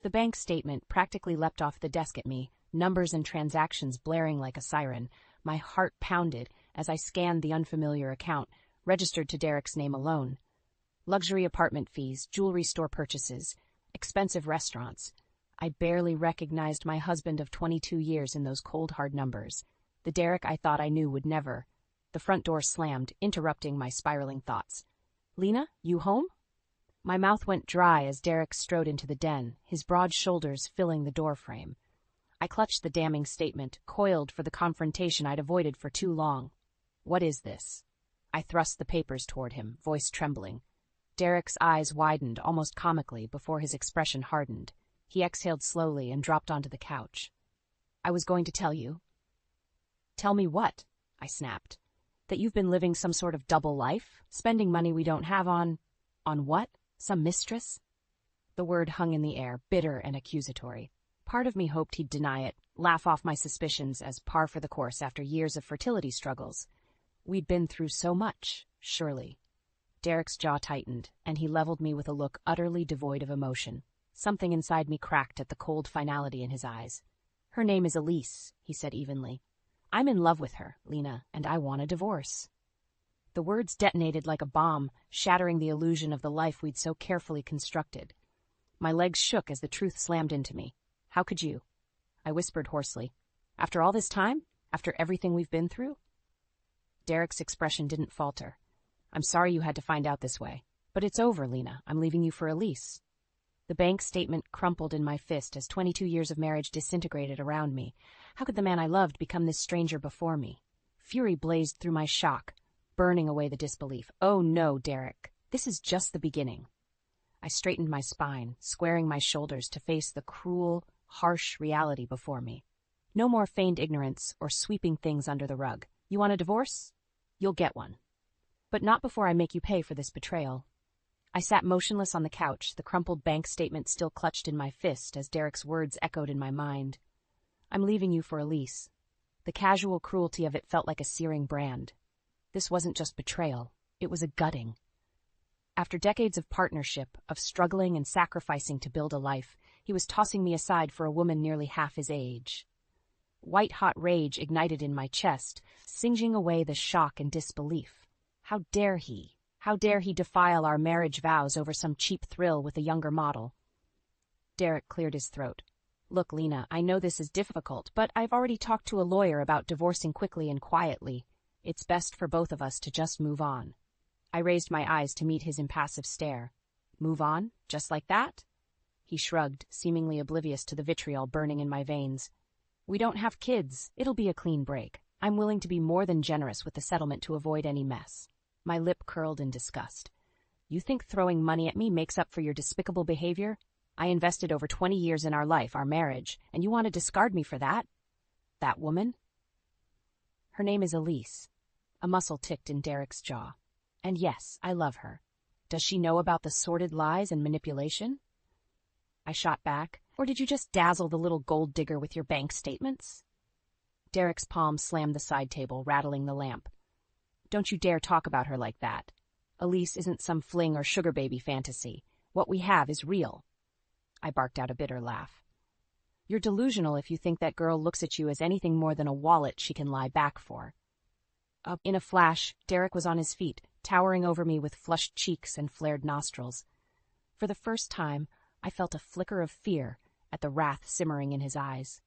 The bank statement practically leapt off the desk at me, numbers and transactions blaring like a siren. My heart pounded as I scanned the unfamiliar account, registered to Derek's name alone. Luxury apartment fees, jewelry store purchases, expensive restaurants. I barely recognized my husband of 22 years in those cold, hard numbers. The Derek I thought I knew would never. The front door slammed, interrupting my spiraling thoughts. "Lena, you home?" My mouth went dry as Derek strode into the den, his broad shoulders filling the doorframe. I clutched the damning statement, coiled for the confrontation I'd avoided for too long. "What is this?" I thrust the papers toward him, voice trembling. Derek's eyes widened, almost comically, before his expression hardened. He exhaled slowly and dropped onto the couch. "I was going to tell you." "Tell me what?" I snapped. "That you've been living some sort of double life? Spending money we don't have on what? Some mistress?" The word hung in the air, bitter and accusatory. Part of me hoped he'd deny it, laugh off my suspicions as par for the course after years of fertility struggles. We'd been through so much, surely. Derek's jaw tightened, and he leveled me with a look utterly devoid of emotion. Something inside me cracked at the cold finality in his eyes. "Her name is Elise," he said evenly. "I'm in love with her, Lena, and I want a divorce." The words detonated like a bomb, shattering the illusion of the life we'd so carefully constructed. My legs shook as the truth slammed into me. "How could you?" I whispered hoarsely. "After all this time? After everything we've been through?" Derek's expression didn't falter. "I'm sorry you had to find out this way. But it's over, Lena. I'm leaving you for Elise." The bank statement crumpled in my fist as 22 years of marriage disintegrated around me. How could the man I loved become this stranger before me? Fury blazed through my shock, burning away the disbelief. "Oh no, Derek. This is just the beginning." I straightened my spine, squaring my shoulders to face the cruel, harsh reality before me. No more feigned ignorance or sweeping things under the rug. You want a divorce? You'll get one. But not before I make you pay for this betrayal. I sat motionless on the couch, the crumpled bank statement still clutched in my fist as Derek's words echoed in my mind. "I'm leaving you for Elise." The casual cruelty of it felt like a searing brand. This wasn't just betrayal, it was a gutting. After decades of partnership, of struggling and sacrificing to build a life, he was tossing me aside for a woman nearly half his age. White-hot rage ignited in my chest, singeing away the shock and disbelief. How dare he? How dare he defile our marriage vows over some cheap thrill with a younger model? Derek cleared his throat. "Look, Lena, I know this is difficult, but I've already talked to a lawyer about divorcing quickly and quietly. It's best for both of us to just move on." I raised my eyes to meet his impassive stare. "Move on? Just like that?" He shrugged, seemingly oblivious to the vitriol burning in my veins. "We don't have kids. It'll be a clean break. I'm willing to be more than generous with the settlement to avoid any mess." My lip curled in disgust. "You think throwing money at me makes up for your despicable behavior? I invested over 20 years in our life, our marriage, and you want to discard me for that? That woman?" "Her name is Elise." A muscle ticked in Derek's jaw. "And yes, I love her. Does she know about the sordid lies and manipulation?" I shot back. "Or did you just dazzle the little gold digger with your bank statements?" Derek's palm slammed the side table, rattling the lamp. "Don't you dare talk about her like that. Elise isn't some fling or sugar baby fantasy. What we have is real." I barked out a bitter laugh. "You're delusional if you think that girl looks at you as anything more than a wallet she can lie back for." Up in a flash, Derek was on his feet, towering over me with flushed cheeks and flared nostrils. For the first time, I felt a flicker of fear at the wrath simmering in his eyes.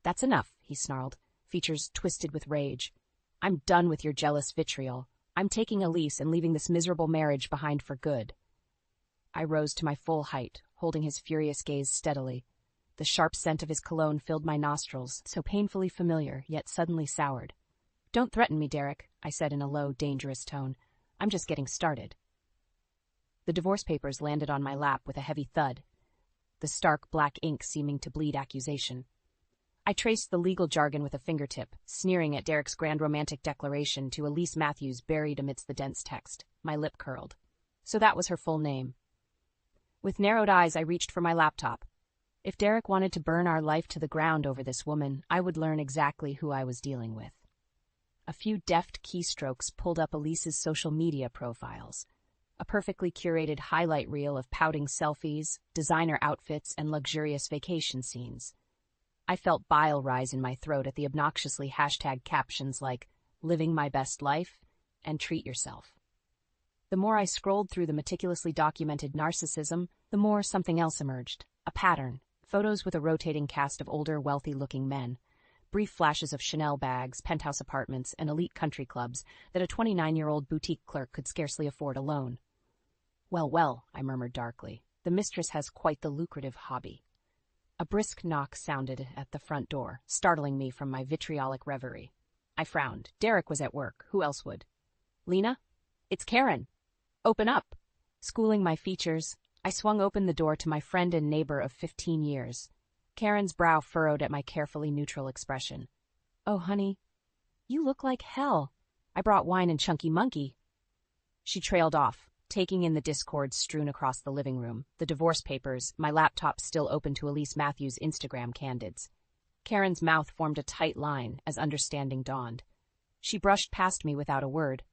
"That's enough," he snarled, features twisted with rage. "I'm done with your jealous vitriol. I'm taking Elise and leaving this miserable marriage behind for good." I rose to my full height, holding his furious gaze steadily. The sharp scent of his cologne filled my nostrils, so painfully familiar, yet suddenly soured. "Don't threaten me, Derek," I said in a low, dangerous tone. "I'm just getting started." The divorce papers landed on my lap with a heavy thud, the stark black ink seeming to bleed accusation. I traced the legal jargon with a fingertip, sneering at Derek's grand romantic declaration to Elise Matthews buried amidst the dense text. My lip curled. So that was her full name. With narrowed eyes, I reached for my laptop. If Derek wanted to burn our life to the ground over this woman, I would learn exactly who I was dealing with. A few deft keystrokes pulled up Elise's social media profiles. A perfectly curated highlight reel of pouting selfies, designer outfits, and luxurious vacation scenes. I felt bile rise in my throat at the obnoxiously hashtag captions like, "Living my best life," and "Treat yourself." The more I scrolled through the meticulously documented narcissism, the more something else emerged. A pattern. Photos with a rotating cast of older, wealthy-looking men. Brief flashes of Chanel bags, penthouse apartments, and elite country clubs that a 29-year-old boutique clerk could scarcely afford alone. Well, well, I murmured darkly. The mistress has quite the lucrative hobby. A brisk knock sounded at the front door, startling me from my vitriolic reverie. I frowned. Derek was at work. Who else would? "Lena? It's Karen. Open up." Schooling my features, I swung open the door to my friend and neighbor of 15 years. Karen's brow furrowed at my carefully neutral expression. "Oh, honey, you look like hell. I brought wine and chunky monkey." She trailed off, taking in the discord strewn across the living room, the divorce papers, my laptop still open to Elise Matthews' Instagram candids. Karen's mouth formed a tight line as understanding dawned. She brushed past me without a word,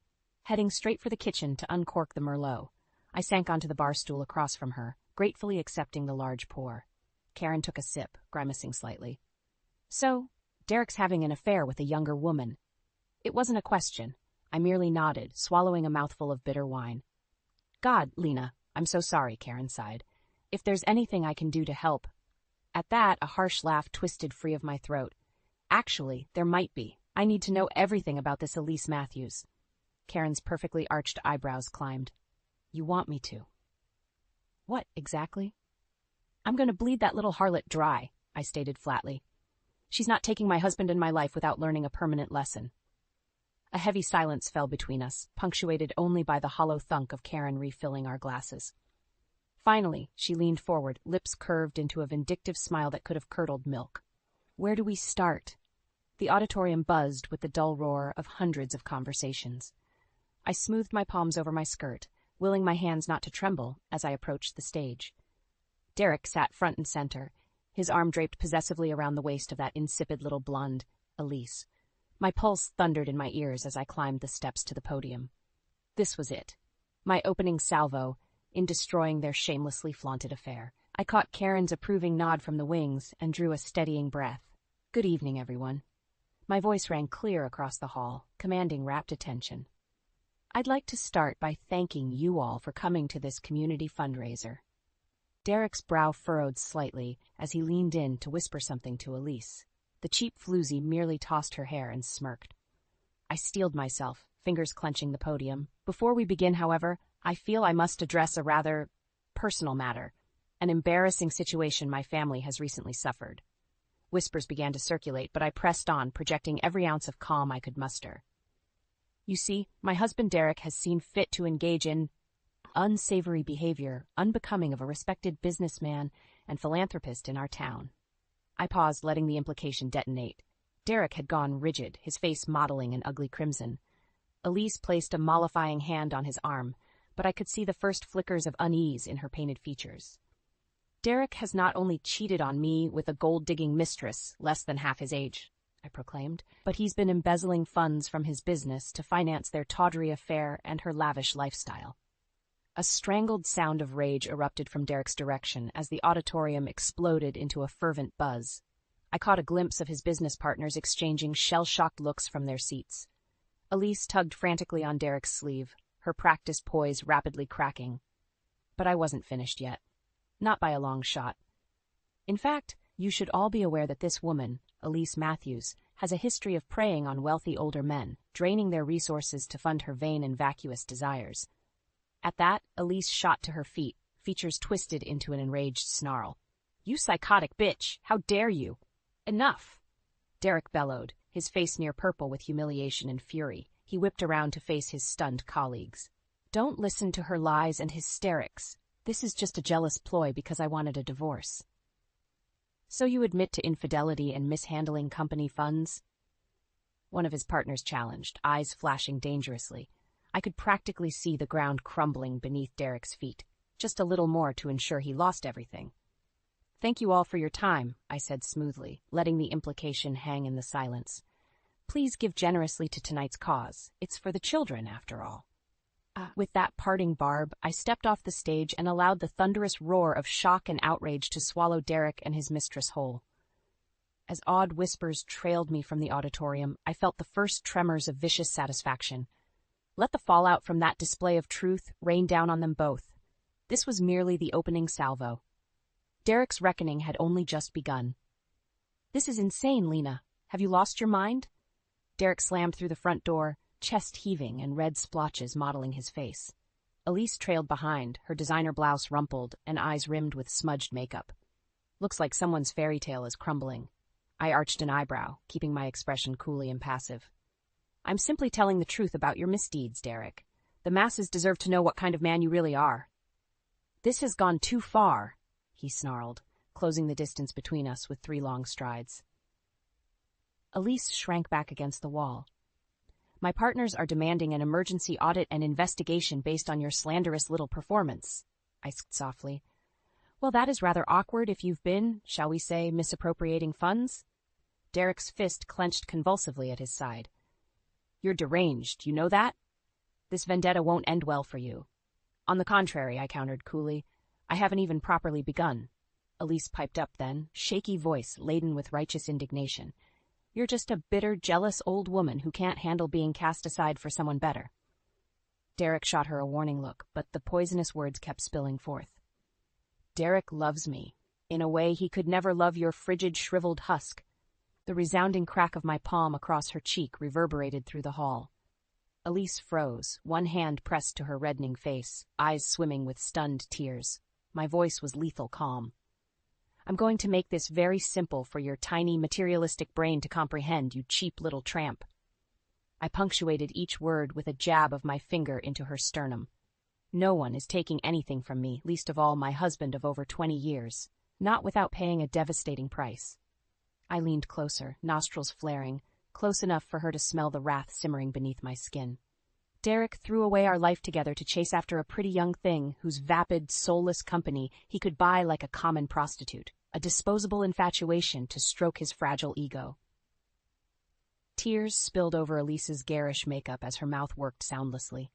heading straight for the kitchen to uncork the Merlot. I sank onto the bar stool across from her, gratefully accepting the large pour. Karen took a sip, grimacing slightly. "So, Derek's having an affair with a younger woman." It wasn't a question. I merely nodded, swallowing a mouthful of bitter wine. "God, Lena, I'm so sorry," Karen sighed. "If there's anything I can do to help." At that, a harsh laugh twisted free of my throat. "Actually, there might be. I need to know everything about this Elise Matthews." Karen's perfectly arched eyebrows climbed. "You want me to?" "What, exactly?" "I'm going to bleed that little harlot dry," I stated flatly. "She's not taking my husband and my life without learning a permanent lesson." A heavy silence fell between us, punctuated only by the hollow thunk of Karen refilling our glasses. Finally, she leaned forward, lips curved into a vindictive smile that could have curdled milk. "Where do we start?" The auditorium buzzed with the dull roar of hundreds of conversations. I smoothed my palms over my skirt, willing my hands not to tremble as I approached the stage. Derek sat front and center, his arm draped possessively around the waist of that insipid little blonde, Elise. My pulse thundered in my ears as I climbed the steps to the podium. This was it. My opening salvo in destroying their shamelessly flaunted affair. I caught Karen's approving nod from the wings and drew a steadying breath. "Good evening, everyone." My voice rang clear across the hall, commanding rapt attention. "I'd like to start by thanking you all for coming to this community fundraiser." Derek's brow furrowed slightly as he leaned in to whisper something to Elise. The cheap floozy merely tossed her hair and smirked. I steeled myself, fingers clenching the podium. "Before we begin, however, I feel I must address a rather personal matter, an embarrassing situation my family has recently suffered." Whispers began to circulate, but I pressed on, projecting every ounce of calm I could muster. "You see, my husband Derek has seen fit to engage in unsavory behavior unbecoming of a respected businessman and philanthropist in our town." I paused, letting the implication detonate. Derek had gone rigid, his face mottling an ugly crimson. Elise placed a mollifying hand on his arm, but I could see the first flickers of unease in her painted features. "Derek has not only cheated on me with a gold-digging mistress less than half his age," I proclaimed, "but he's been embezzling funds from his business to finance their tawdry affair and her lavish lifestyle." A strangled sound of rage erupted from Derek's direction as the auditorium exploded into a fervent buzz. I caught a glimpse of his business partners exchanging shell-shocked looks from their seats. Elise tugged frantically on Derek's sleeve, her practiced poise rapidly cracking. But I wasn't finished yet. Not by a long shot. "In fact, you should all be aware that this woman, Elise Matthews, has a history of preying on wealthy older men, draining their resources to fund her vain and vacuous desires." At that, Elise shot to her feet, features twisted into an enraged snarl. "You psychotic bitch! How dare you!" "Enough!" Derek bellowed, his face near purple with humiliation and fury. He whipped around to face his stunned colleagues. "Don't listen to her lies and hysterics. This is just a jealous ploy because I wanted a divorce." "So you admit to infidelity and mishandling company funds?" One of his partners challenged, eyes flashing dangerously. I could practically see the ground crumbling beneath Derek's feet, just a little more to ensure he lost everything. "Thank you all for your time," I said smoothly, letting the implication hang in the silence. "Please give generously to tonight's cause. It's for the children, after all." With that parting barb, I stepped off the stage and allowed the thunderous roar of shock and outrage to swallow Derek and his mistress whole. As awed whispers trailed me from the auditorium, I felt the first tremors of vicious satisfaction. Let the fallout from that display of truth rain down on them both. This was merely the opening salvo. Derek's reckoning had only just begun. "This is insane, Lena. Have you lost your mind?" Derek slammed through the front door, chest heaving and red splotches modeling his face. Elise trailed behind, her designer blouse rumpled and eyes rimmed with smudged makeup. "Looks like someone's fairy tale is crumbling." I arched an eyebrow, keeping my expression coolly impassive. "I'm simply telling the truth about your misdeeds, Derek. The masses deserve to know what kind of man you really are." "This has gone too far," he snarled, closing the distance between us with 3 long strides. Elise shrank back against the wall. "My partners are demanding an emergency audit and investigation based on your slanderous little performance," I said softly. "Well, that is rather awkward if you've been, shall we say, misappropriating funds?" Derek's fist clenched convulsively at his side. "You're deranged, you know that? This vendetta won't end well for you." "On the contrary," I countered coolly, "I haven't even properly begun." Elise piped up then, shaky voice laden with righteous indignation. "You're just a bitter, jealous old woman who can't handle being cast aside for someone better." Derek shot her a warning look, but the poisonous words kept spilling forth. "Derek loves me, in a way he could never love your frigid, shriveled husk." The resounding crack of my palm across her cheek reverberated through the hall. Elise froze, one hand pressed to her reddening face, eyes swimming with stunned tears. My voice was lethal calm. "I'm going to make this very simple for your tiny, materialistic brain to comprehend, you cheap little tramp." I punctuated each word with a jab of my finger into her sternum. "No one is taking anything from me, least of all my husband of over 20 years, not without paying a devastating price." I leaned closer, nostrils flaring, close enough for her to smell the wrath simmering beneath my skin. "Derek threw away our life together to chase after a pretty young thing whose vapid, soulless company he could buy like a common prostitute, a disposable infatuation to stroke his fragile ego." Tears spilled over Elise's garish makeup as her mouth worked soundlessly.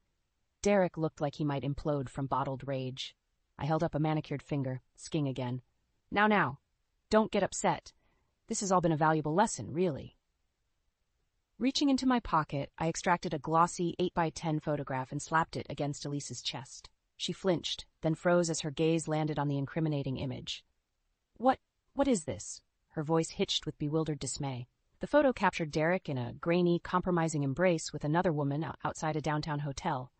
Derek looked like he might implode from bottled rage. I held up a manicured finger, sking again. Now, don't get upset. This has all been a valuable lesson, really." Reaching into my pocket, I extracted a glossy 8x10 photograph and slapped it against Elise's chest. She flinched, then froze as her gaze landed on the incriminating image. What is this?" Her voice hitched with bewildered dismay. The photo captured Derek in a grainy, compromising embrace with another woman outside a downtown hotel.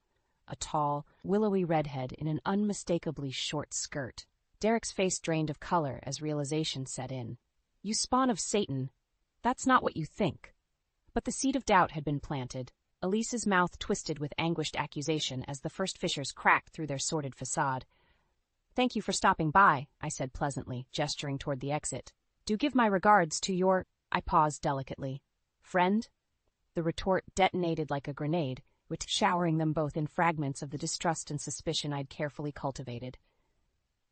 A tall, willowy redhead in an unmistakably short skirt. Derek's face drained of color as realization set in. "You spawn of Satan. That's not what you think." But the seed of doubt had been planted. Elise's mouth twisted with anguished accusation as the first fissures cracked through their sordid facade. "Thank you for stopping by," I said pleasantly, gesturing toward the exit. "Do give my regards to your—" I paused delicately. "Friend?" The retort detonated like a grenade, with showering them both in fragments of the distrust and suspicion I'd carefully cultivated.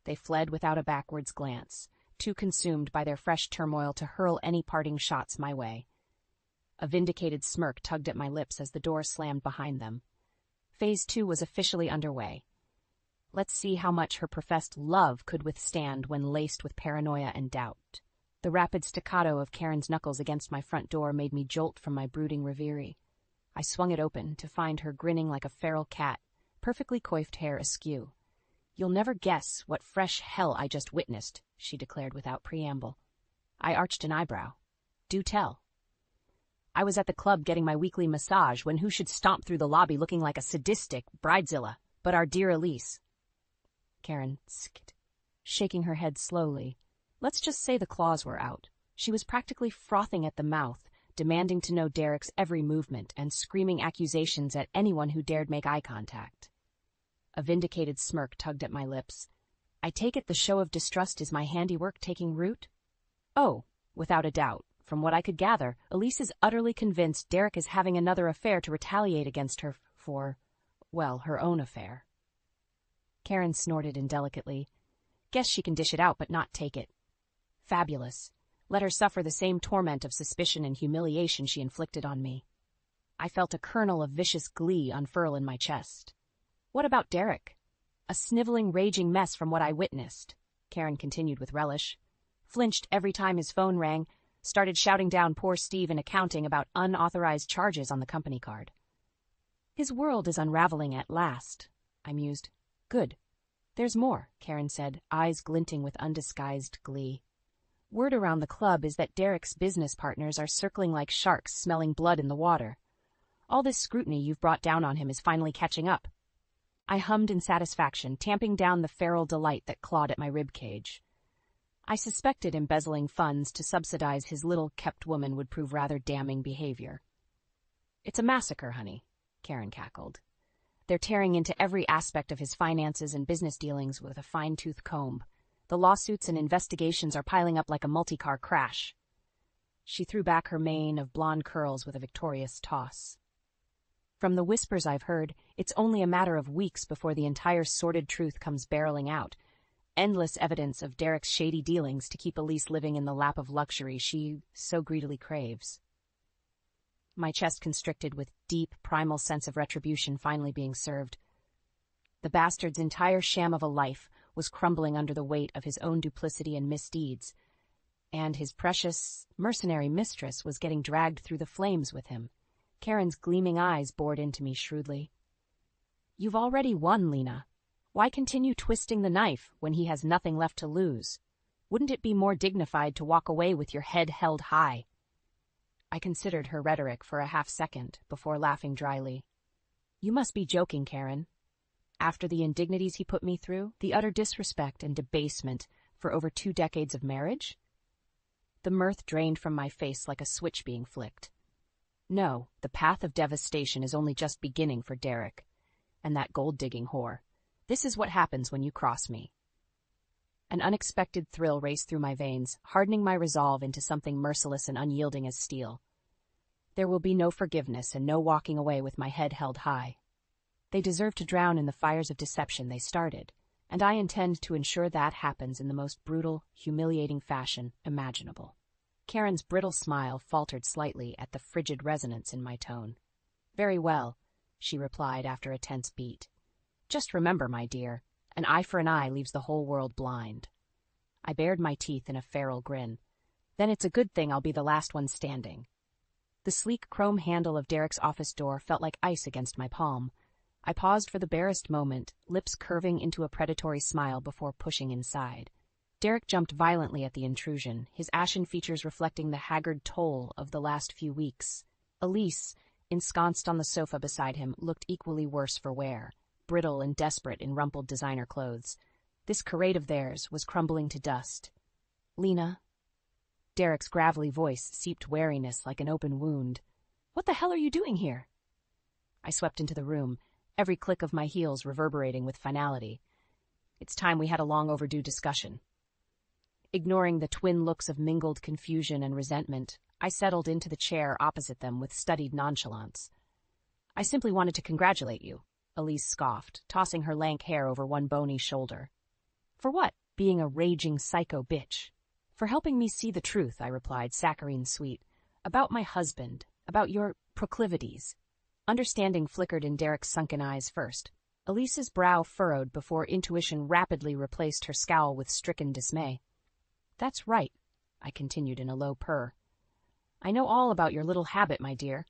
They fled without a backwards glance, too consumed by their fresh turmoil to hurl any parting shots my way. A vindicated smirk tugged at my lips as the door slammed behind them. Phase 2 was officially underway. Let's see how much her professed love could withstand when laced with paranoia and doubt. The rapid staccato of Karen's knuckles against my front door made me jolt from my brooding reverie. I swung it open to find her grinning like a feral cat, perfectly coiffed hair askew. "You'll never guess what fresh hell I just witnessed," she declared without preamble. I arched an eyebrow. "Do tell." "I was at the club getting my weekly massage when who should stomp through the lobby looking like a sadistic bridezilla but our dear Elise." Karen skipped, shaking her head slowly. Let's just say the claws were out. She was practically frothing at the mouth, demanding to know Derek's every movement and screaming accusations at anyone who dared make eye contact. A vindicated smirk tugged at my lips. "I take it the show of distrust is my handiwork taking root?" "Oh, without a doubt. From what I could gather, Elise is utterly convinced Derek is having another affair to retaliate against her for, well, her own affair." Karen snorted indelicately. "Guess she can dish it out but not take it." "Fabulous. Let her suffer the same torment of suspicion and humiliation she inflicted on me." I felt a kernel of vicious glee unfurl in my chest. What about Derek? A sniveling, raging mess from what I witnessed, Karen continued with relish. Flinched every time his phone rang, started shouting down poor Steve in accounting about unauthorized charges on the company card. His world is unraveling at last, I mused. Good. There's more, Karen said, eyes glinting with undisguised glee. Word around the club is that Derek's business partners are circling like sharks smelling blood in the water. All this scrutiny you've brought down on him is finally catching up. I hummed in satisfaction, tamping down the feral delight that clawed at my ribcage. I suspected embezzling funds to subsidize his little kept woman would prove rather damning behavior. It's a massacre, honey, Karen cackled. They're tearing into every aspect of his finances and business dealings with a fine-tooth comb. The lawsuits and investigations are piling up like a multi-car crash. She threw back her mane of blonde curls with a victorious toss. From the whispers I've heard, it's only a matter of weeks before the entire sordid truth comes barreling out. Endless evidence of Derek's shady dealings to keep Elise living in the lap of luxury she so greedily craves. My chest constricted with deep, primal sense of retribution finally being served. The bastard's entire sham of a life was crumbling under the weight of his own duplicity and misdeeds, and his precious, mercenary mistress was getting dragged through the flames with him. Karen's gleaming eyes bored into me shrewdly. You've already won, Lena. Why continue twisting the knife when he has nothing left to lose? Wouldn't it be more dignified to walk away with your head held high? I considered her rhetoric for a half-second before laughing dryly. You must be joking, Karen. After the indignities he put me through, the utter disrespect and debasement for over 2 decades of marriage? The mirth drained from my face like a switch being flicked. No, the path of devastation is only just beginning for Derek. And that gold-digging whore. This is what happens when you cross me. An unexpected thrill raced through my veins, hardening my resolve into something merciless and unyielding as steel. There will be no forgiveness and no walking away with my head held high. They deserve to drown in the fires of deception they started, and I intend to ensure that happens in the most brutal, humiliating fashion imaginable. Karen's brittle smile faltered slightly at the frigid resonance in my tone. Very well, she replied after a tense beat. Just remember, my dear, an eye for an eye leaves the whole world blind. I bared my teeth in a feral grin. Then it's a good thing I'll be the last one standing. The sleek chrome handle of Derek's office door felt like ice against my palm. I paused for the barest moment, lips curving into a predatory smile before pushing inside. Derek jumped violently at the intrusion, his ashen features reflecting the haggard toll of the last few weeks. Elise, ensconced on the sofa beside him, looked equally worse for wear, brittle and desperate in rumpled designer clothes. This charade of theirs was crumbling to dust. Lena. Derek's gravelly voice seeped wariness like an open wound. What the hell are you doing here? I swept into the room, every click of my heels reverberating with finality. It's time we had a long overdue discussion. Ignoring the twin looks of mingled confusion and resentment, I settled into the chair opposite them with studied nonchalance. I simply wanted to congratulate you, Elise scoffed, tossing her lank hair over one bony shoulder. For what? Being a raging psycho bitch. For helping me see the truth, I replied, saccharine sweet. About my husband, about your proclivities. Understanding flickered in Derek's sunken eyes first. Elise's brow furrowed before intuition rapidly replaced her scowl with stricken dismay. That's right, I continued in a low purr. I know all about your little habit, my dear.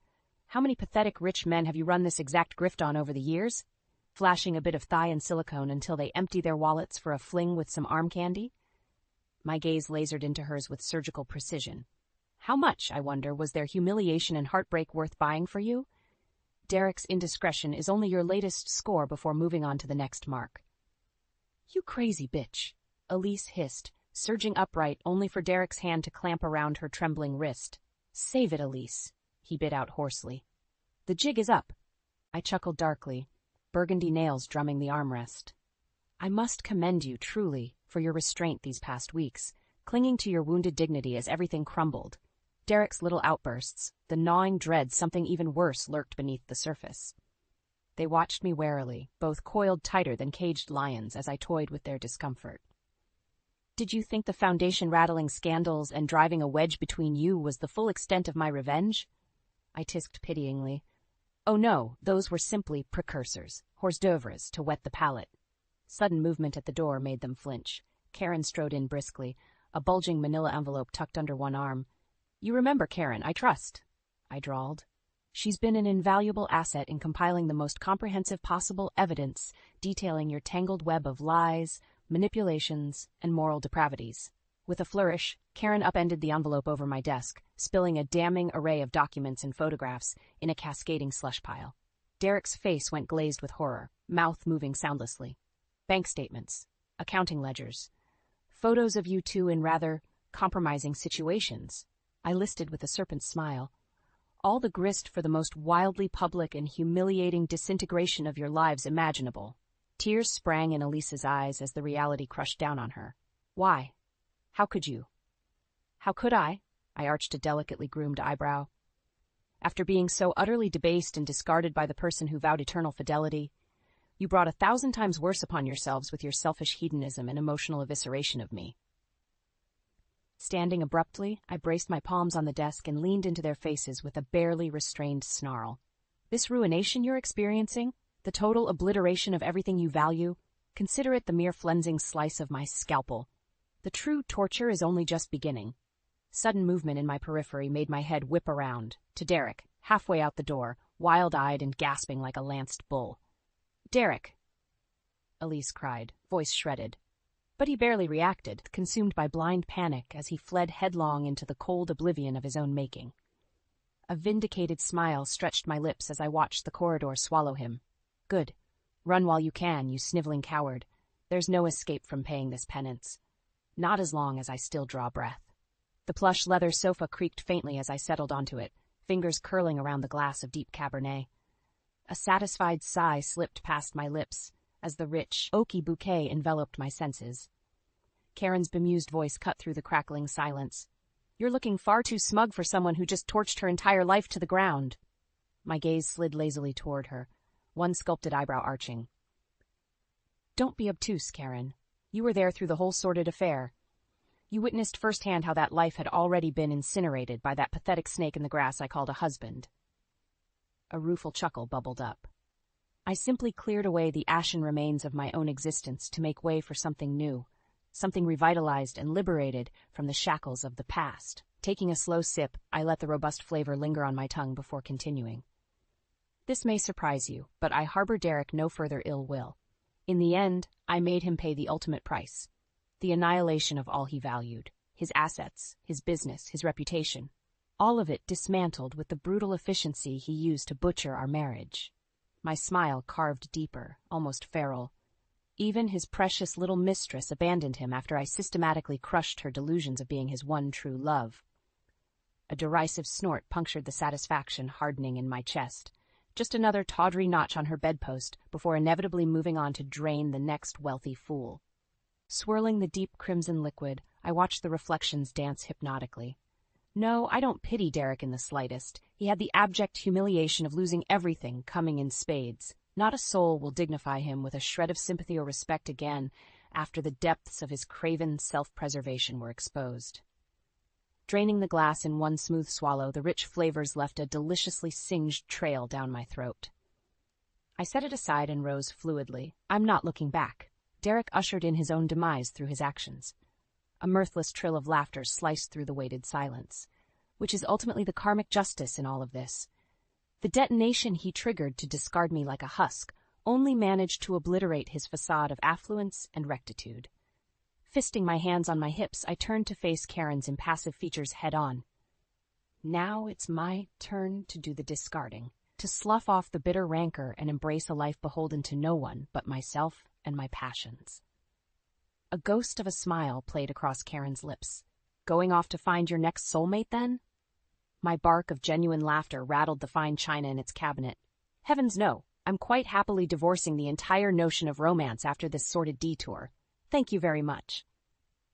How many pathetic rich men have you run this exact grift on over the years? Flashing a bit of thigh and silicone until they empty their wallets for a fling with some arm candy? My gaze lasered into hers with surgical precision. How much, I wonder, was their humiliation and heartbreak worth buying for you? Derek's indiscretion is only your latest score before moving on to the next mark. You crazy bitch, Elise hissed, surging upright only for Derek's hand to clamp around her trembling wrist. Save it, Elise, he bit out hoarsely. The jig is up. I chuckled darkly, burgundy nails drumming the armrest. I must commend you, truly, for your restraint these past weeks, clinging to your wounded dignity as everything crumbled. Derek's little outbursts, the gnawing dread something even worse lurked beneath the surface. They watched me warily, both coiled tighter than caged lions as I toyed with their discomfort. Did you think the foundation-rattling scandals and driving a wedge between you was the full extent of my revenge? I tisked pityingly. Oh no, those were simply precursors, hors d'oeuvres to whet the palate. Sudden movement at the door made them flinch. Karen strode in briskly, a bulging manila envelope tucked under one arm. You remember Karen, I trust, I drawled. She's been an invaluable asset in compiling the most comprehensive possible evidence detailing your tangled web of lies, manipulations, and moral depravities. With a flourish, Karen upended the envelope over my desk, spilling a damning array of documents and photographs in a cascading slush pile. Derek's face went glazed with horror, mouth moving soundlessly. Bank statements, accounting ledgers, photos of you two in rather compromising situations, I listed with a serpent's smile. All the grist for the most wildly public and humiliating disintegration of your lives imaginable. Tears sprang in Elisa's eyes as the reality crushed down on her. Why? How could you? How could I? I arched a delicately groomed eyebrow. After being so utterly debased and discarded by the person who vowed eternal fidelity, you brought 1,000 times worse upon yourselves with your selfish hedonism and emotional evisceration of me. Standing abruptly, I braced my palms on the desk and leaned into their faces with a barely restrained snarl. This ruination you're experiencing, the total obliteration of everything you value, consider it the mere flensing slice of my scalpel. The true torture is only just beginning. Sudden movement in my periphery made my head whip around, to Derek, halfway out the door, wild-eyed and gasping like a lanced bull. Derek! Elise cried, voice shredded. But he barely reacted, consumed by blind panic as he fled headlong into the cold oblivion of his own making. A vindicated smile stretched my lips as I watched the corridor swallow him. Good. Run while you can, you sniveling coward. There's no escape from paying this penance. Not as long as I still draw breath. The plush leather sofa creaked faintly as I settled onto it, fingers curling around the glass of deep Cabernet. A satisfied sigh slipped past my lips as the rich, oaky bouquet enveloped my senses. Karen's bemused voice cut through the crackling silence. You're looking far too smug for someone who just torched her entire life to the ground. My gaze slid lazily toward her, one sculpted eyebrow arching. Don't be obtuse, Karen. You were there through the whole sordid affair. You witnessed firsthand how that life had already been incinerated by that pathetic snake in the grass I called a husband. A rueful chuckle bubbled up. I simply cleared away the ashen remains of my own existence to make way for something new, something revitalized and liberated from the shackles of the past. Taking a slow sip, I let the robust flavor linger on my tongue before continuing. This may surprise you, but I harbor Derek no further ill will. In the end, I made him pay the ultimate price, the annihilation of all he valued, his assets, his business, his reputation. All of it dismantled with the brutal efficiency he used to butcher our marriage. My smile carved deeper, almost feral. Even his precious little mistress abandoned him after I systematically crushed her delusions of being his one true love. A derisive snort punctured the satisfaction hardening in my chest. Just another tawdry notch on her bedpost before inevitably moving on to drain the next wealthy fool. Swirling the deep crimson liquid, I watched the reflections dance hypnotically. No, I don't pity Derek in the slightest. He had the abject humiliation of losing everything coming in spades. Not a soul will dignify him with a shred of sympathy or respect again after the depths of his craven self-preservation were exposed. Draining the glass in one smooth swallow, the rich flavors left a deliciously singed trail down my throat. I set it aside and rose fluidly. I'm not looking back. Derek ushered in his own demise through his actions. A mirthless trill of laughter sliced through the weighted silence, which is ultimately the karmic justice in all of this. The detonation he triggered to discard me like a husk only managed to obliterate his facade of affluence and rectitude. Fisting my hands on my hips, I turned to face Karen's impassive features head-on. Now it's my turn to do the discarding, to slough off the bitter rancor and embrace a life beholden to no one but myself and my passions. A ghost of a smile played across Karen's lips. Going off to find your next soulmate, then? My bark of genuine laughter rattled the fine china in its cabinet. Heavens no, I'm quite happily divorcing the entire notion of romance after this sordid detour. Thank you very much.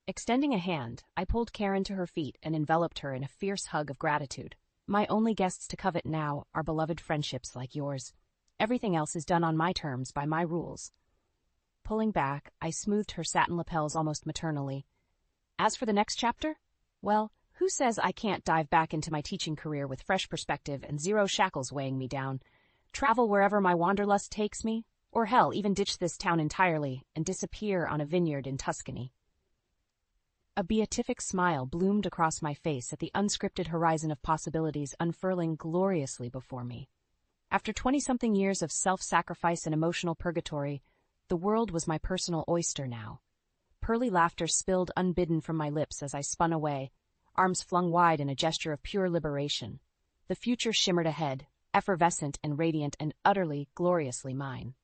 Extending a hand, I pulled Karen to her feet and enveloped her in a fierce hug of gratitude. My only guests to covet now are beloved friendships like yours. Everything else is done on my terms, by my rules. Pulling back, I smoothed her satin lapels almost maternally. As for the next chapter? Well, who says I can't dive back into my teaching career with fresh perspective and zero shackles weighing me down? travel wherever my wanderlust takes me, or hell, even ditch this town entirely and disappear on a vineyard in Tuscany. A beatific smile bloomed across my face at the unscripted horizon of possibilities unfurling gloriously before me. After 20-something years of self-sacrifice and emotional purgatory, the world was my personal oyster now. Pearly laughter spilled unbidden from my lips as I spun away, arms flung wide in a gesture of pure liberation. The future shimmered ahead, effervescent and radiant and utterly, gloriously mine.